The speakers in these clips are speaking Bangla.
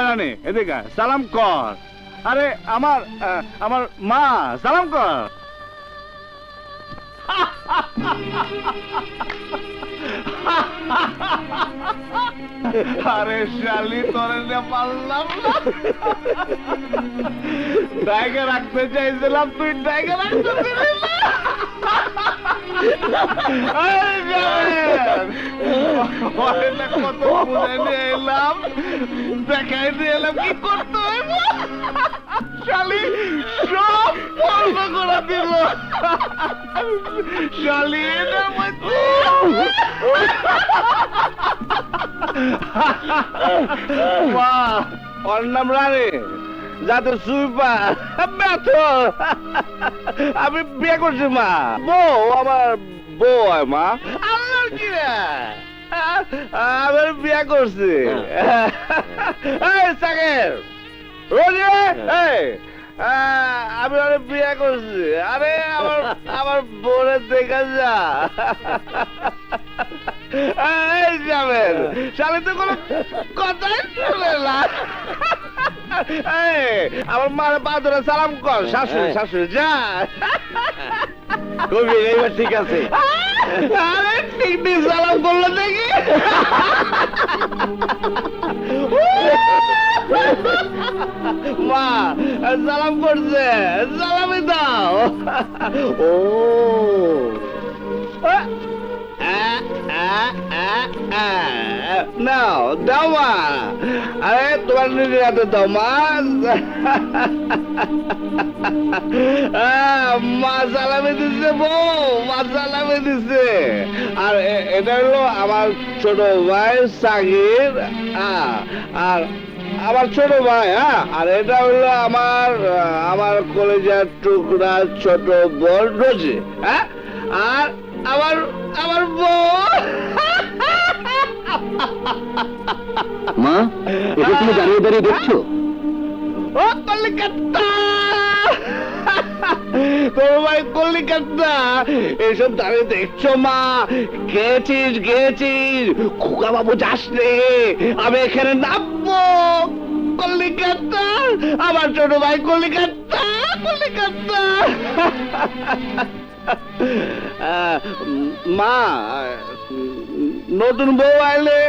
রানী এদিকে সালাম কর। আরে আমার আমার মা সালাম কর। আরে শালি তোরে না পারলাম না। ডাইকে রাখতে চাইছিলাম, তুই ডাইকে রাখতে দিলি না। কত বুঝে নিয়ে এলাম, দেখাই দিয়ে এলাম কি করতে হইব। শালি সব বন্ধ করে দিল। শালি এটার মধ্যে ওর নাম রানী, যাতে সুইপা ব্যথর। আমি বিয়ে করছি মা, বউ আমার বউ হয় মা। আল্লাহর কি রে, আমি বিয়ে করছি। এই সাকের রোজে, আমি অনেক বিয়ে করছি। আরে আমার আমার বোনের দেখা যা। এই যাবেন শালি তো কোনো কথাই শুনে না। আমার মার পা ধরে সালাম কর। শাশুড়ি শাশুড়ি যা কবি, এইবার ঠিক আছে। আরে ঠিক ঠিক সালাম করলো দেখি। মা সালাম করছে, সালামই দাও। ও নাও দাও মা। আরে তোমার নিজের হাতে দাও মা। মা সালামে দিচ্ছে বউ, মা সালামে দিচ্ছে। আর এটা হলো আমার ছোট ভাই সাকির, আর আমার ছোট ভাই। হ্যাঁ, আর এটা হলো আমার আমার কলেজের টুকরা ছোট বোন রোজি। হ্যাঁ, আর আমার আমার বউ। মা, এটা তুমি দাঁড়িয়ে দাঁড়িয়ে দেখছো? ও কলিকাতা, তোর ভাই কলিকাতা, এসব দাঁড়িয়ে দেখছো মা? গেছিস গেছিস, খোকা বাবু যাস রে, আমি এখানে নামবো। কলিকাতা, আমার ছোট ভাই কলিকাতা, কলিকাতা। মা, নতুন বউ আইলে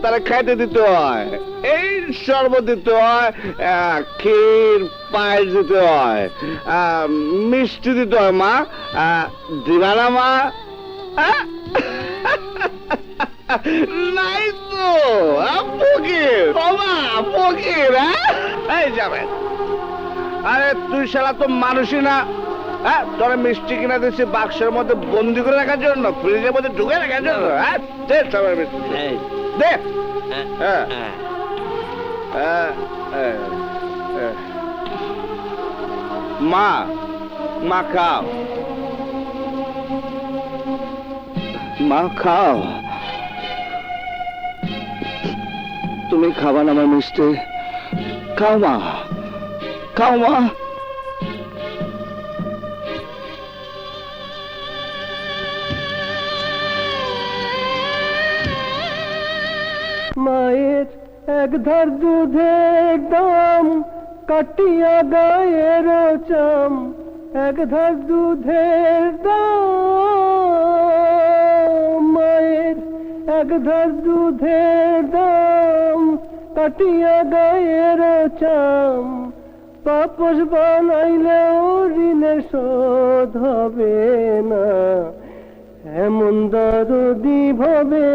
তারা খাইতে দিতে হয়, এই শরবত দিতে হয়, ক্ষীর পায়েস দিতে হয়, মিষ্টি দিতে হয়। মা দিবা না মা? নাই তো ফকির, ফকির। এই যাবেন। আরে তুই শালা তো মানুষই না। হ্যাঁ, তোরা মিষ্টি কিনা দিচ্ছি বাক্সের মধ্যে বন্দি করে রাখার জন্য, ফ্রিজের মধ্যে ঢুকে রাখার জন্য। হ্যাঁ, দে সবার মিষ্টি দে। মা, মা খাও, মা খাও। তুমি খাবা না আমার মিষ্টি? খাও মা, খাও মা। মায়ের এক ধার দুধের দাম, কাটিয়া গায়ের চাম, এক ধার দুধের দাম। মায়ের এক ধার দুধের দাম, কাটিয়া গায়ের চাম, পাপস বানাইলেও ঋণের শোধ হবে না। এমন দরদি ভাবে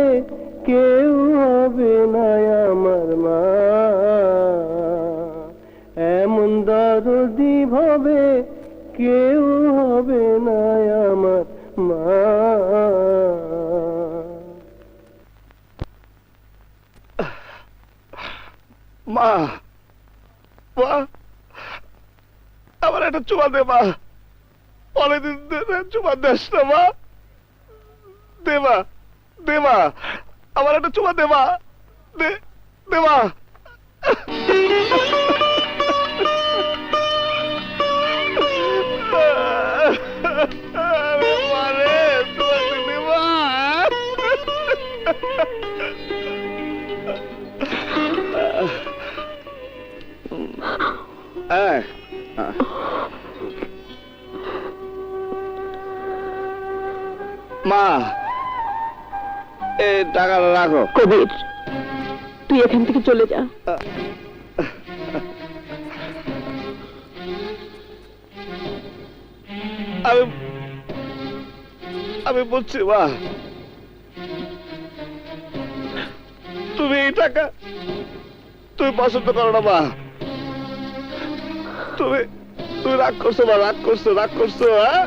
কেউ হবে না আমার মা, এমন দরদি ভাবে কেউ হবে না আমার মা। মা, মা, আমার একটা চুমা দে মা। অনেকদিন ধরে চুমা দেস না মা। দেবা দেবা, আমার একটা চুমা দেবা, দে দেবা। মারে তোমার দেবা। হ্যাঁ মা এই টাকাটা রাখো। কবির, তুই এখান থেকে চলে যা। আমি আমি বলছি মা, তুমি এই টাকা তুমি পছন্দ করো না মা, তুমি তুমি রাগ করছো মা, রাগ করছো হ্যাঁ?